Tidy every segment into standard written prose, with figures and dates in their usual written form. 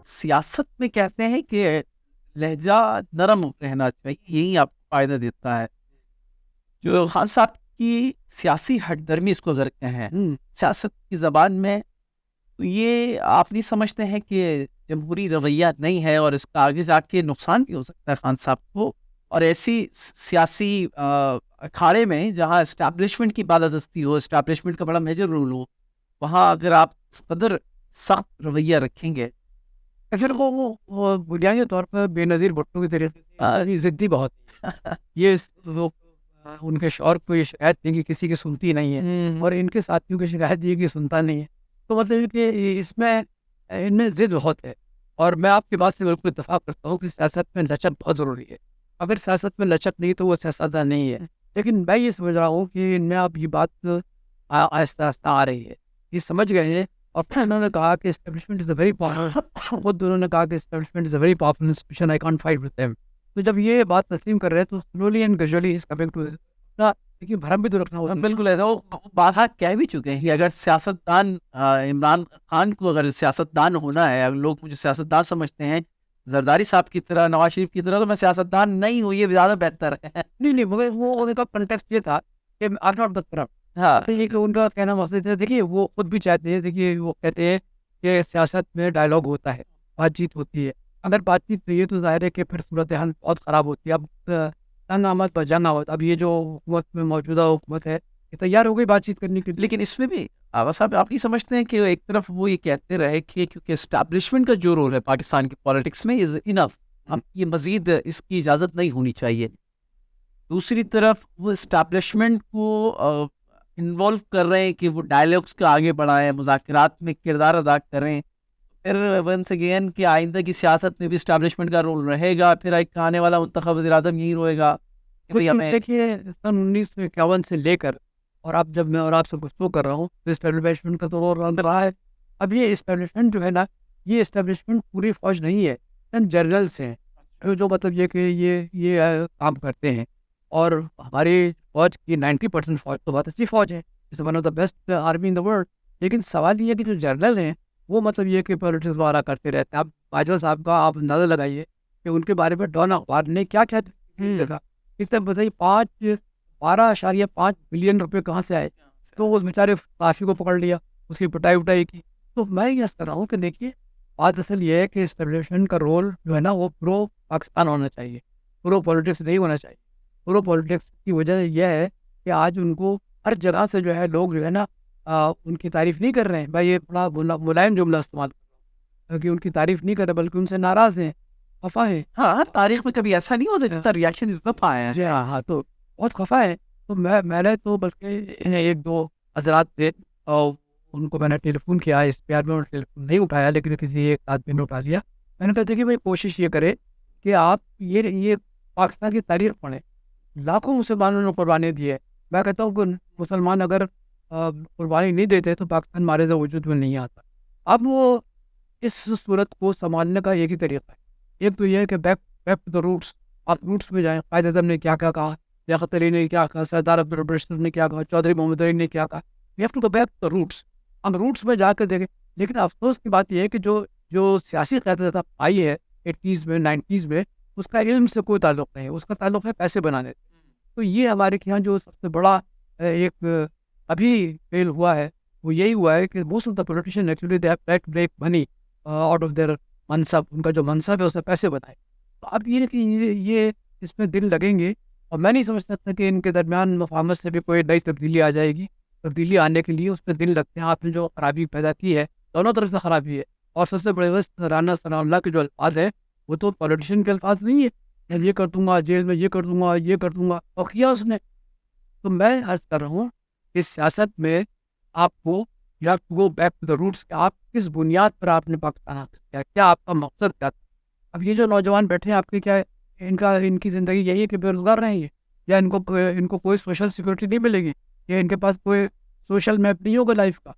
سیاست میں کہتے ہیں کہ لہجہ نرم رہنا چاہیے، یہی آپ کو فائدہ دیتا ہے. جو خان صاحب کی سیاسی ہٹ درمی اس کو اگر کہیں سیاست کی زبان میں، تو یہ آپ نہیں سمجھتے ہیں کہ جمہوری رویہ نہیں ہے اور اس کا آگے جا کے نقصان بھی ہو سکتا ہے خان صاحب کو؟ اور ایسی سیاسی اکھاڑے میں جہاں اسٹیبلشمنٹ کی بالادستی ہو، اسٹیبلشمنٹ کا بڑا میجر رول ہو، وہاں اگر آپ اس قدر سخت رویہ رکھیں گے. اگر وہ بنیادی طور پر بے نظیر بھٹو کی طریقے سے ضدی بہت یہ وہ ان کے شوہر کو یہ شکایت تھی کہ کسی کی سنتی نہیں ہے، اور ان کے ساتھیوں کی شکایت یہ کہ سنتا نہیں ہے. تو مطلب کہ اس میں ان میں ضد بہت ہے. اور میں آپ کی بات سے بالکل اتفاق کرتا ہوں کہ سیاست میں لچک بہت ضروری ہے. اگر سیاست میں لچک نہیں تو وہ سیاستدان نہیں ہے. لیکن میں یہ سمجھ رہا ہوں کہ ان میں اب یہ بات آہستہ آہستہ آ رہی ہے، یہ سمجھ گئے ہیں. اور پھر انہوں نے کہا کہ اسٹیبلشمنٹ از اے ویری خود انہوں نے کہا کہ establishment is a very powerful institution, I can't fight with them. تو جب یہ بات تسلیم کر رہے ہیں تو slowly and gradually is coming to دیکھیے بھرم بھی تو رکھنا ہوتا ہے. بالکل ایسا وہ بارہا کہہ بھی چکے ہیں کہ اگر سیاستدان عمران خان کو اگر سیاستدان ہونا ہے، اگر لوگ مجھے سیاستدان سمجھتے ہیں زرداری صاحب کی طرح، نواز شریف کی طرح، تو میں سیاستدان نہیں ہوں، یہ زیادہ بہتر ہے. نہیں مگر وہ ان کا کنٹیکسٹ یہ تھا کہ آر ناٹ دا کرپٹ. ہاں یہ کہ ان کا کہنا مقصد ہے، دیکھیے وہ خود بھی چاہتے ہیں، دیکھیے وہ کہتے ہیں کہ سیاست میں ڈائلاگ ہوتا ہے، بات چیت ہوتی ہے. اگر بات چیت نہیں ہے تو ظاہر ہے کہ پھر صورتحال بہت خراب ہوتی ہے. اب تنگ آمد پر جنگ آمد، اب یہ جو حکومت میں موجودہ حکومت ہے یہ تیار ہو گئی بات چیت کرنے کے لیے. لیکن اس میں بھی آغا صاحب آپ نہیں سمجھتے ہیں کہ ایک طرف وہ یہ کہتے رہے کہ کیونکہ اسٹیبلشمنٹ کا جو رول ہے پاکستان کی پالیٹکس میں از انف، اب یہ مزید اس کی اجازت نہیں ہونی چاہیے. دوسری طرف وہ اسٹیبلشمنٹ کو انوالو کر رہے ہیں کہ وہ ڈائلاگس کو آگے بڑھائیں، مذاکرات میں کردار ادا کریں. پھر ونس اگین کہ آئندہ کی سیاست میں بھی اسٹیبلشمنٹ کا رول رہے گا، پھر ایک آنے والا منتخب وزیر اعظم یہی رہے گا. دیکھیے سن 1951 سے لے کر اور اب جب میں اور آپ سے گفتگو کر رہا ہوں تو اسٹیبلشمنٹ کا تو رول رہا ہے. اب یہ اسٹیبلشمنٹ جو ہے نا، یہ اسٹیبلشمنٹ پوری فوج نہیں ہے، چند جنرلس ہیں جو مطلب یہ کہ یہ کام کرتے ہیں. اور ہماری فوج کی 90% فوج تو بہت اچھی فوج ہے، it's one of the best army in the world. لیکن سوال یہ ہے کہ جو جنرل ہیں وہ مطلب یہ کہ پالیٹکس وغیرہ کرتے رہتے ہیں. اب باجوہ صاحب کا آپ اندازہ لگائیے کہ ان کے بارے میں ڈون اخبار نے کیا کیا لکھا. کتنے بتائیے 12.5 بلین روپے کہاں سے آئے. تو اس بیچارے صحافی کو پکڑ لیا، اس کی پٹائی کی. تو میں یہ کر رہا ہوں کہ دیکھیے بات اصل یہ ہے کہ اسٹیبلشمنٹ کا رول جو ہے نا وہ پرو پاکستان ہونا چاہیے، پرو پولیٹکس نہیں ہونا چاہیے. پرو پولیٹکس کی وجہ یہ ہے کہ آج ان کو ہر جگہ سے جو ہے لوگ جو ہے نا ان کی تعریف نہیں کر رہے ہیں. میں یہ بڑا ملائم جملہ استعمال کر رہا ہوں کہ ان کی تعریف نہیں کر رہے بلکہ ان سے ناراض ہیں، خفا ہے. ہاں تاریخ میں کبھی ایسا نہیں ہوتا جتنا ریاکشن اس دفعہ آیا ہے. جی ہاں تو بہت خفا ہے. تو میں نے تو بلکہ ایک دو حضرات تھے اور ان کو میں نے ٹیلی فون کیا، اس پیار میں ٹیلی فون نہیں اٹھایا لیکن کسی ایک آدمی نے اٹھا لیا. میں نے کہا تھا کہ بھائی کوشش یہ کرے کہ آپ یہ پاکستان کی تاریخ پڑھیں. لاکھوں مسلمانوں نے قربانی دی ہے. میں کہتا ہوں کہ مسلمان اگر قربانی نہیں دیتے تو پاکستان ہمارے سے وجود میں نہیں آتا. اب وہ اس صورت کو سنبھالنے کا ایک ہی طریقہ ہے، ایک تو یہ ہے کہ بیک ٹو دا روٹس. آپ روٹس میں جائیں. قائد اعظم نے کیا کہا، لیاقت علی نے کیا کہا، سردار عبدالبشیر نے کیا کہا، چودھری محمد علی نے کیا کہا. We have to go back to the roots. ہم روٹس میں جا کے دیکھیں. لیکن افسوس کی بات یہ ہے کہ جو سیاسی قیادت آئی ہے 80s میں 90s میں، اس کا علم سے کوئی تعلق نہیں ہے، اس کا تعلق ہے پیسے بنانے. تو یہ ہمارے یہاں جو سب سے بڑا ایک ابھی فیل ہوا ہے وہ یہی ہوا ہے کہ most of the politician actually they have tried to make money out of their منصب. ان کا جو منصب ہے اسے پیسے بنائے. تو اب یہ کہ یہ اس میں دل لگیں گے. اور میں نہیں سمجھتا تھا کہ ان کے درمیان مفاہمت سے بھی کوئی نئی تبدیلی آ جائے گی. تبدیلی آنے کے لیے اس میں دل لگتے ہیں. آپ نے جو خرابی پیدا کی ہے دونوں طرف سے خرابی ہے. اور سب سے بڑے وقت رانا ثناء اللہ کے جو الفاظ ہے وہ تو پولیٹیشین کے الفاظ نہیں ہے. میں یہ کر دوں گا، جیل میں یہ کر دوں گا، یہ کر دوں گا، اور کیا اس نے. تو میں عرض کر رہا ہوں کہ سیاست میں آپ کو you have to go back to the roots کہ آپ کس بنیاد پر آپ نے پاکستان حاصل کیا، کیا آپ کا مقصد کیا تھا. اب یہ جو نوجوان بیٹھے ہیں آپ کے کیا ان کی زندگی یہی ہے کہ بے روزگار رہیں گے، یا ان کو کوئی سوشل سیکورٹی نہیں ملے گی، یا ان کے پاس کوئی سوشل میپ نہیں ہوگا لائف کا.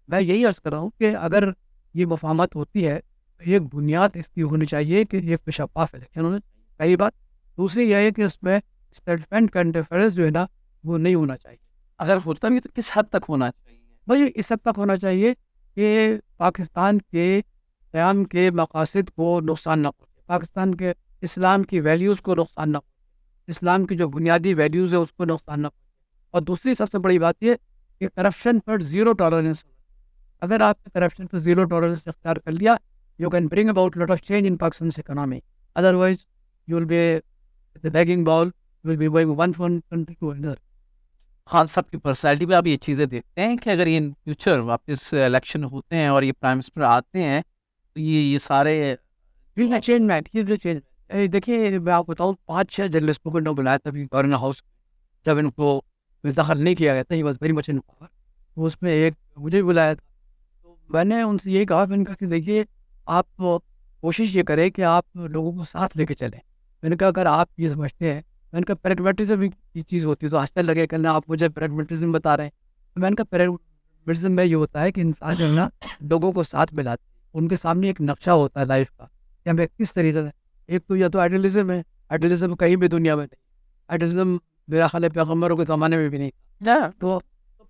میں یہی عرض کر رہا ہوں کہ اگر یہ مفاہمت ہوتی ہے تو ایک بنیاد اس کی ہونی چاہیے کہ یہ شفاف الیکشن ہونے. پہلی بات. دوسری یہ ہے کہ اس میں اسٹیٹمنٹ کا انٹرفیئرنس جو ہے نا وہ نہیں ہونا چاہیے. اگر ہوتا بھی تو کس حد تک ہونا چاہیے؟ بھائی اس حد تک ہونا چاہیے کہ پاکستان کے قیام کے مقاصد کو نقصان نہ پہنچے، پاکستان کے اسلام کی ویلیوز کو نقصان نہ پہنچے، اسلام کی جو بنیادی ویلیوز ہے اس کو نقصان نہ پہنچے. اور دوسری سب سے بڑی بات یہ کہ کرپشن پر زیرو ٹالرنس. اگر آپ نے کرپشن پر زیرو ٹالرنس اختیار کر لیا، you can bring about lot of change in Pakistan's economy. Otherwise you will be the begging ball, you will be going one country to another. Khan صاحب کی پرسنالٹی پہ آپ یہ چیزیں دیکھتے ہیں کہ اگر یہ ان فیوچر واپس الیکشن ہوتے ہیں اور یہ پرائم منسٹر آتے ہیں تو یہ سارے He's a change man. He's a change man. دیکھیے میں آپ بتاؤں 5-6 جرنلسٹوں کو انہوں نے بلایا تھا گورنر ہاؤس، جب ان کو دخل نہیں کیا گیا تھا. He was very much in power. اس میں ایک مجھے بھی بلایا تھا، تو میں نے ان سے یہی کہا، میں نے کہا کہ دیکھیے آپ کوشش یہ کریں کہ آپ لوگوں کو ساتھ لے کے چلیں. میں نے کہا اگر آپ یہ سمجھتے ہیں، میں نے کہا پریگمیٹزم کی چیز ہوتی ہے تو ہنسنے لگے کہ آپ مجھے پریگمیٹزم بتا رہے ہیں. تو میں نے کہا پریگمیٹزم میں یہ ہوتا ہے کہ انسان جو ہے نا لوگوں کو ساتھ ملاتے ہیں، ان کے سامنے ایک نقشہ ہوتا ہے لائف کا کہ ہمیں کس طریقے سے. ایک تو یا تو آئیڈیلزم ہے، آئیڈیلزم کہیں بھی دنیا میں نہیں، آئیڈیلزم میرا خیال ہے پیغمبروں کے زمانے میں بھی نہیں تھا. تو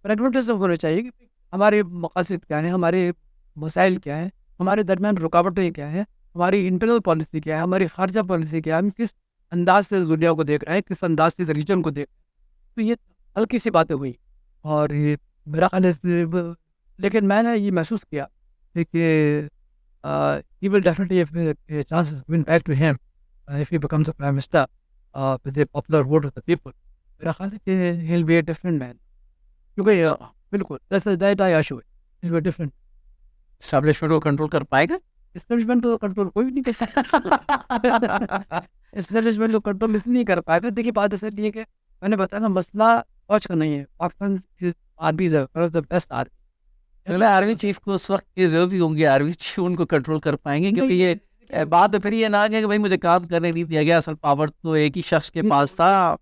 پریگمیٹزم ہونا چاہیے کہ ہمارے مقاصد کیا ہیں، ہمارے مسائل کیا ہیں، ہمارے درمیان رکاوٹیں کیا ہیں، ہماری انٹرنل پالیسی کیا ہے، ہماری خارجہ پالیسی کیا ہے، ہم کس انداز سے دنیا کو دیکھ رہے ہیں، کس انداز سے ریجن کو دیکھ رہے ہیں. تو یہ ہلکی سی باتیں ہوئی اور یہ میرا خیال ہے. لیکن میں نے یہ محسوس کیا کہ he will definitely, if a chance is given back to him, if he becomes a prime minister with the popular vote of the people, میرا خیال ہے کہ he'll be a different man. کیونکہ بالکل that I assure you, he'll be different. Establishment کو control کر پائے گا. Establishment کو کنٹرول کوئی بھی نہیں کر سکتا. اسٹیبلشمنٹ کو کنٹرول اس نہیں کر پائے گا. دیکھیے بات ایسا نہیں ہے کہ میں نے بتایا نا مسئلہ فوج کا نہیں ہے. پاکستان آرمی از دا بیسٹ آرمی. چلے آرمی چیف کو اس وقت کے جو بھی ہوں گے آرمی چیف ان کو کنٹرول کر پائیں گے، کیونکہ یہ بات پھر یہ نہ آ گیا کہ بھائی مجھے کام کرنے نہیں دیا گیا، اصل پاور تو ایک ہی شخص کے پاس تھا.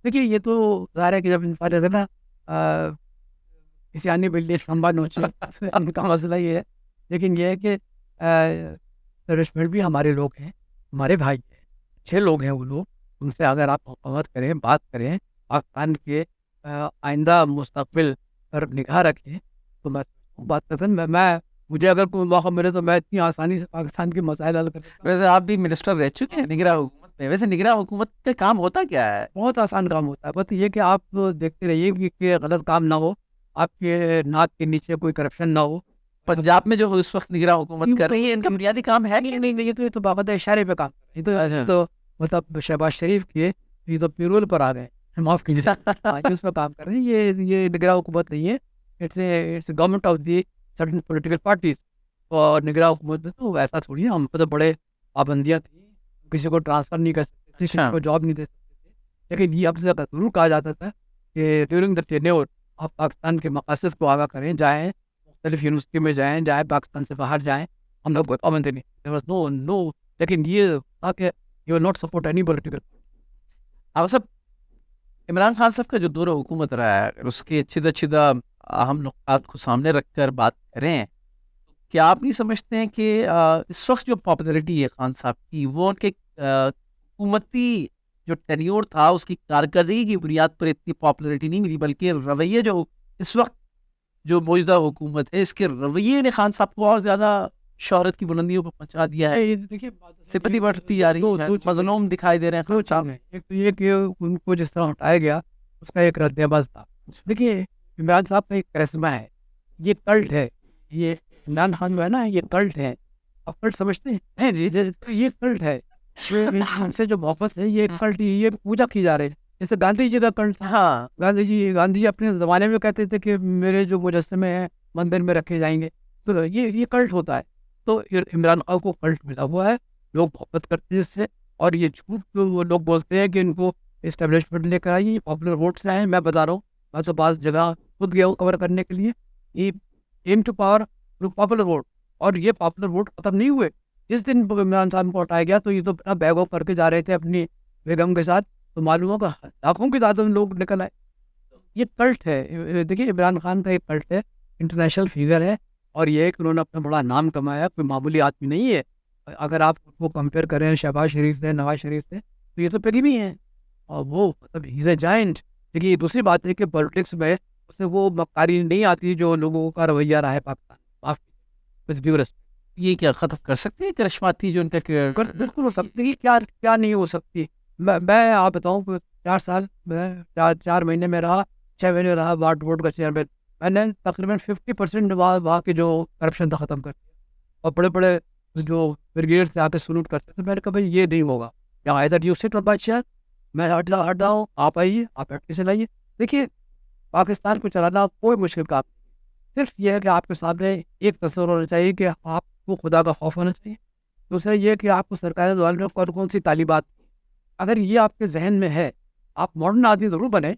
دیکھیے یہ تو ظاہر ہے کہ جب انسان ہے نا کسی آنے بلڈے کھمبا نوچے ان کا مسئلہ یہ ہے. لیکن یہ ہے کہ اسٹیبلشمنٹ بھی ہمارے لوگ ہیں، ہمارے بھائی ہیں، اچھے لوگ ہیں وہ لوگ. ان سے اگر آپ محبت کریں، بات کریں، پاکستان کے آئندہ مستقبل پر نگاہ رکھیں تو میں بات کرتا ہوں. میں مجھے اگر کوئی موقع ملے تو میں اتنی آسانی سے پاکستان کے مسائل حل کر سکتا ہوں. ویسے آپ بھی منسٹر رہ چکے ہیں نگراں حکومت میں. ویسے نگراں حکومت کا کام ہوتا کیا ہے؟ بہت آسان کام ہوتا ہے. بس یہ کہ آپ دیکھتے رہیے کہ غلط کام نہ ہو، آپ کے ناک کے نیچے کوئی کرپشن نہ ہو. پنجاب میں جو اس وقت نگراں حکومت کر رہی ہے ان کا بنیادی کام ہے کہ نہیں، یہ تو باقاعدہ اشارے پہ کام کر رہے ہیں. یہ تو مطلب شہباز شریف کے یہ تو پیرول پر آ گئے، معاف کیجیے، اس پہ کام کر رہے ہیں. یہ نگراں حکومت نہیں ہے، it's government of the certain political parties. اور نگراں حکومت میں تو ایسا تھوڑی ہے. ہم پہ تو بڑے پابندیاں تھیں، کسی کو ٹرانسفر نہیں کر سکتے تھے، کسی کو جاب نہیں دے سکتے تھے. لیکن یہ اب سے ضرور کہا جاتا تھا کہ ڈیورنگ دا ٹینیور آپ پاکستان کے مقاصد کو آگاہ کریں، جائیں مختلف یونیورسٹی میں جائیں پاکستان سے باہر جائیں. ہم لوگ کوئی پابندی نہیں. نو لیکن یہ تھا کہ you will not support any political. اب سب عمران خان صاحب کا جو دور حکومت رہا ہے اس کے اچھا اہم نقطات کو سامنے رکھ کر بات کریں، کیا آپ نہیں سمجھتے ہیں کہ اس وقت جو پاپولرٹی ہے خان صاحب کی وہ ان کے حکومتی جو ٹینیور تھا اس کی کارکردگی کی بنیاد پر اتنی پاپولرٹی نہیں ملی، بلکہ رویے جو اس وقت جو موجودہ حکومت ہے اس کے رویے نے خان صاحب کو اور زیادہ شہرت کی بلندیوں پر پہنچا دیا ہے. سپتی بڑھتی جا رہی ہے، مظلوم دکھائی دے رہے ہیں. ایک تو یہ کہ ان کو جس طرح ہٹایا گیا اس کا ایک رد عمل تھا. دیکھیے عمران صاحب کا ایک کرسمہ ہے، یہ کلٹ ہے. یہ عمران خان جو ہے نا یہ کلٹ ہے. آپ کلٹ سمجھتے ہیں؟ جی یہ کلٹ ہے. ان سے جو محبت ہے یہ کلٹ، یہ پوجا کی جا رہی ہے. جیسے گاندھی جی کا کلٹ. ہاں گاندھی جی اپنے زمانے میں کہتے تھے کہ میرے جو مجسمے ہیں مندر میں رکھے جائیں گے. تو یہ کلٹ ہوتا ہے. تو عمران خان کو کلٹ ملا ہوا ہے، لوگ محبت کرتے ہیں اس سے. اور یہ جھوٹ وہ لوگ بولتے ہیں کہ ان کو اسٹیبلشمنٹ لے کر آئیے، پاپولر ووٹ سے آئے. میں بتا رہا ہوں، میں تو بعض جگہ خود گیا ہوں کور کرنے کے لیے. یہ aim to power popular vote, اور یہ پاپولر ووٹ ختم نہیں ہوئے. جس دن عمران خان کو ہٹایا گیا تو یہ تو اپنا بیگ آف کر کے جا رہے تھے اپنی بیگم کے ساتھ، تو معلوم ہوگا لاکھوں کی تعداد میں لوگ نکل آئے. یہ کلٹ ہے. دیکھیے عمران خان کا ایک کلٹ ہے، انٹرنیشنل فیگر ہے، اور یہ کہ انہوں نے اپنا بڑا نام کمایا. کوئی معمولی آدمی نہیں ہے. اگر آپ کو کمپیئر کریں شہباز شریف سے، نواز شریف سے، تو یہ تو پگی بھی ہیں، اور وہ مطلب ہیز اے جائنٹ. دیکھیے یہ دوسری بات ہے کہ پولیٹکس میں اسے وہ مکاری نہیں آتی جو لوگوں کا رویہ رہا ہے پاکستان. معاف کیجیے. یہ کیا ختم کر سکتے ہیں کرشماتی جو ان کا بالکل ہو سکتی ہے. کیا نہیں ہو سکتی. میں آپ بتاؤں 4 سال میں 4 مہینے میں رہا, 6 مہینے رہا وارڈ بورڈ کا چیئرمین. میں نے تقریباً 50% وہاں کے جو کرپشن تھا ختم کر دیا. اور بڑے بڑے جو بریگیڈ سے آ کے سلوٹ کرتے تھے, میں نے کہا بھائی یہ نہیں ہوگا. یا ادھر you sit on my chair, میں ہٹ جاؤں, آپ آئیے, آپ بیٹھ کے چلائیے. دیکھیے پاکستان کو چلانا کوئی مشکل کام نہیں. صرف یہ ہے کہ آپ کے سامنے ایک تصور ہونا چاہیے کہ آپ کو خدا کا خوف ہونا چاہیے. دوسرا یہ کہ آپ کو سرکاری دوران میں کون سی تعلیمات, اگر یہ آپ کے ذہن میں ہے, آپ ماڈرن آدمی ضرور بنے,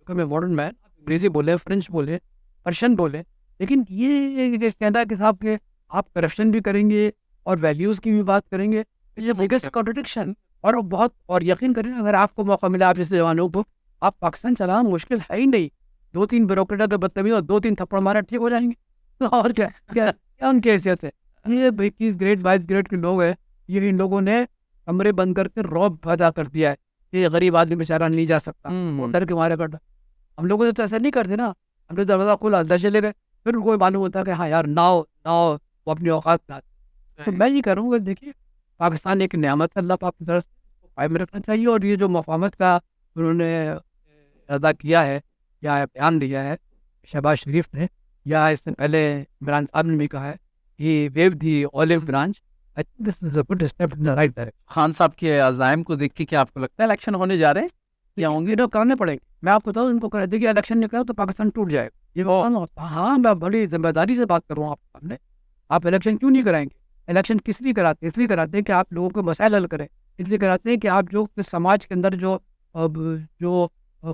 میں ماڈرن مین, انگریزی بولے, فرینچ بولے, پرشین بولے, لیکن یہ کہنا ہے کہ صاحب کہ آپ کرپشن بھی کریں گے اور ویلیوز کی بھی بات کریں گے, بگیسٹ کانٹرڈکشن. اور یقین کریں اگر آپ کو موقع ملا آپ جیسے جوانوں کو, آپ پاکستان چلانا مشکل ہے ہی نہیں. 2-3 بیوروکریٹ کے بدتمیز اور 2-3 تھپڑ مارا ٹھیک ہو جائیں گے. اور کیا ان کی حیثیت ہے. یہ 21 گریڈ 22 گریڈ کے لوگ ہیں, یہ ان لوگوں نے کمرے بند کر کے رعب پیدا کر دیا ہے کہ یہ غریب آدمی بیچارہ نہیں جا سکتا, ڈر کے مارے کرتا. ہم لوگوں نے تو ایسا نہیں کرتے نا, ہم نے دروازہ کھولا اندر چلے گئے, پھر ان کو معلوم ہوتا ہے کہ ہاں یار ناؤ وہ اپنی اوقات میں آتے. تو میں یہ کروں گا, دیکھیے پاکستان ایک نعمت ہے اللہ پاک کی طرف سے, اس کو قائم رکھنا چاہیے. اور یہ جو مفاہمت کا انہوں نے ادا کیا ہے یا بیان دیا ہے شہباز شریف نے, یا اس سے پہلے عمران صاحب نے بھی کہا ہے, یہ wave the olive branch, I think this is a good step in the right direction. Khan صاحب کے عزائم کو دیکھ کے کیا آپ کو لگتا ہے الیکشن ہونے جا رہے ہیں یا ہوں گے؟ کرنے پڑیں گے. میں آپ کو بتاؤں ان کو دیکھیے الیکشن نکلا تو پاکستان ٹوٹ جائے گا. یہ ہاں میں بڑی ذمہ داری سے بات کر رہا ہوں آپ کے سامنے. آپ الیکشن کیوں نہیں کرائیں گے؟ الیکشن کس لیے کراتے ہیں؟ اس لیے کراتے ہیں کہ آپ لوگوں کے مسائل حل کریں. اس لیے کراتے ہیں کہ آپ جو سماج کے اندر جو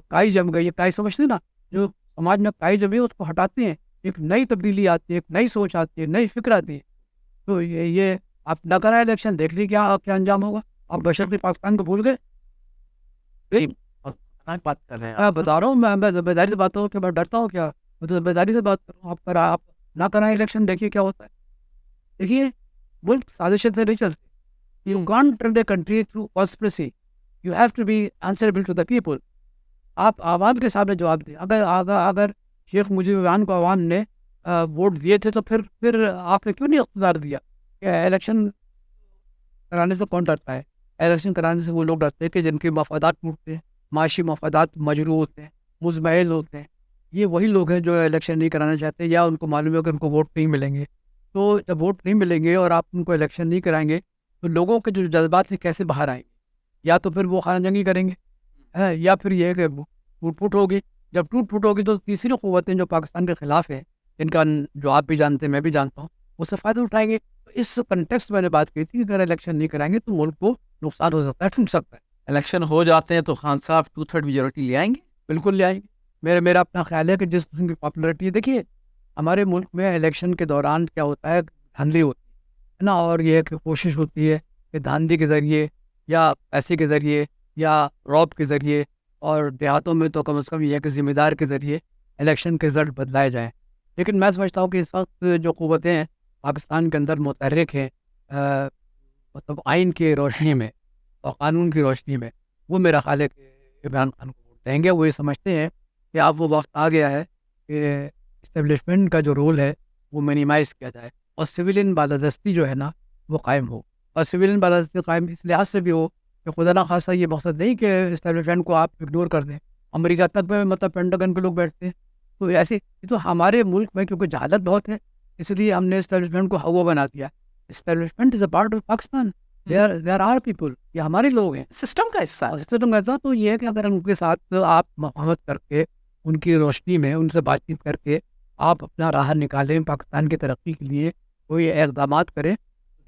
کائی جم گئی ہے, کائی سمجھتے ہیں نا, جو سماج میں کائی جمی ہے اس کو ہٹاتے ہیں, ایک نئی تبدیلی آتی ہے, ایک نئی سوچ آتی ہے, نئی فکر آتی ہے. تو یہ آپ نہ کرائیں الیکشن, دیکھ لی کیا انجام ہوگا. آپ بشرطی پاکستان کو بھول گئے. بات کر رہے ہیں میں بتا رہا ہوں, میں ذمہ داری سے بات کروں کہ میں ڈرتا ہوں کیا, میں تو ذمہ داری سے بات کروں. آپ نہ کرائیں الیکشن, دیکھیے کیا ہوتا ہے. دیکھیے ملک سازشیں سے نہیں چلتے. You can't run the country through conspiracy, you have to be answerable to the people. آپ عوام کے سامنے جواب دیں. اگر شیخ مجیب الرحمان کو عوام نے ووٹ دیے تھے تو پھر آپ نے کیوں نہیں اقتدار دیا؟ کہ الیکشن کرانے سے کون ڈرتا ہے؟ الیکشن کرانے سے وہ لوگ ڈرتے ہیں کہ جن کے مفادات ٹوٹتے ہیں, معاشی مفادات مجروح ہوتے ہیں, مزمحل ہوتے ہیں. یہ وہی لوگ ہیں جو الیکشن نہیں کرانا چاہتے, یا ان کو معلوم ہے کہ ان کو ووٹ نہیں ملیں گے. تو جب ووٹ نہیں ملیں گے اور آپ ان کو الیکشن نہیں کرائیں گے تو لوگوں کے جو جذبات ہیں کیسے باہر آئیں گے؟ یا تو پھر وہ خانہ جنگی کریں گے, یا پھر یہ کہ ٹوٹ پھوٹ ہوگی. جب ٹوٹ پھوٹ ہوگی تو تیسری قوتیں جو پاکستان کے خلاف ہیں, جن کا جو آپ بھی جانتے ہیں میں بھی جانتا ہوں, اس سے فائدہ اٹھائیں گے. اس کنٹیکسٹ میں نے بات کی تھی کہ اگر الیکشن نہیں کرائیں گے تو ملک کو نقصان ہو سکتا ہے, ٹوٹ سکتا ہے. الیکشن ہو جاتے ہیں تو خان صاحب 2/3 میجورٹی لے آئیں گے. بالکل لے آئیں گے. میرا اپنا خیال ہے کہ جس قسم کی پاپولرٹی ہے, دیکھیے ہمارے ملک میں الیکشن کے دوران کیا ہوتا ہے, دھاندلی ہوتی ہے نا, اور یہ کہ کوشش ہوتی ہے کہ دھاندلی کے ذریعے یا پیسے کے ذریعے یا رعب کے ذریعے, اور دیہاتوں میں تو کم از کم یہ کہ ذمہ دار کے ذریعے الیکشن کے رزلٹ بدلائے جائیں. لیکن میں سمجھتا ہوں کہ اس وقت جو قوتیں ہیں پاکستان کے اندر متحرک ہیں, مطلب آئین کی روشنی میں اور قانون کی روشنی میں, وہ میرا خیال ہے کہ عمران خان کو ووٹ دیں گے. وہ یہ سمجھتے ہیں کہ اب وہ وقت آ گیا ہے کہ اسٹیبلشمنٹ کا جو رول ہے وہ منیمائز کیا جائے, اور سویلین بالادستی جو ہے نا وہ قائم ہو. اور سویلین بالادستی قائم اس لحاظ سے بھی ہو کہ خدا نہ خاصہ یہ مقصد نہیں کہ اسٹیبلشمنٹ کو آپ اگنور کر دیں. امریکہ تک میں مطلب پینٹاگن کے لوگ بیٹھتے ہیں, تو ایسے تو ہمارے ملک میں کیونکہ جہالت بہت ہے اس لیے ہم نے اسٹیبلشمنٹ کو ہوا بنا دیا. Establishment is a part of Pakistan, there are people, یہ ہمارے لوگ ہیں, سسٹم کا حصہ ہے. سسٹم کا. تو یہ ہے کہ اگر ان کے ساتھ آپ مفاہمت کر کے, ان کی روشنی میں ان سے بات چیت کر کے آپ اپنا راہ نکالیں, پاکستان کی ترقی کے لیے کوئی اقدامات کریں,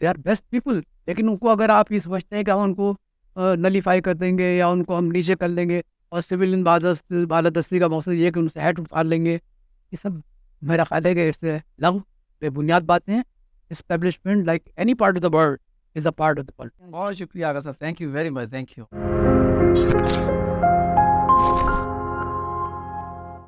دے آر بیسٹ پیپل. لیکن ان کو اگر آپ یہ سمجھتے ہیں کہ ہم ان کو نلیفائی کر دیں گے یا ان کو ہم نیچے کر لیں گے, اور سویلین بالادستی کا مقصد یہ ہے کہ ان سے ہیٹ اتار لیں گے, یہ سب میرا خیال ہے کہ اس سے لغو بے بنیاد باتیں ہیں. Establishment like any part of the world is a part of the world. بہت شکریہ آغا صاحب, thank you very much, thank you.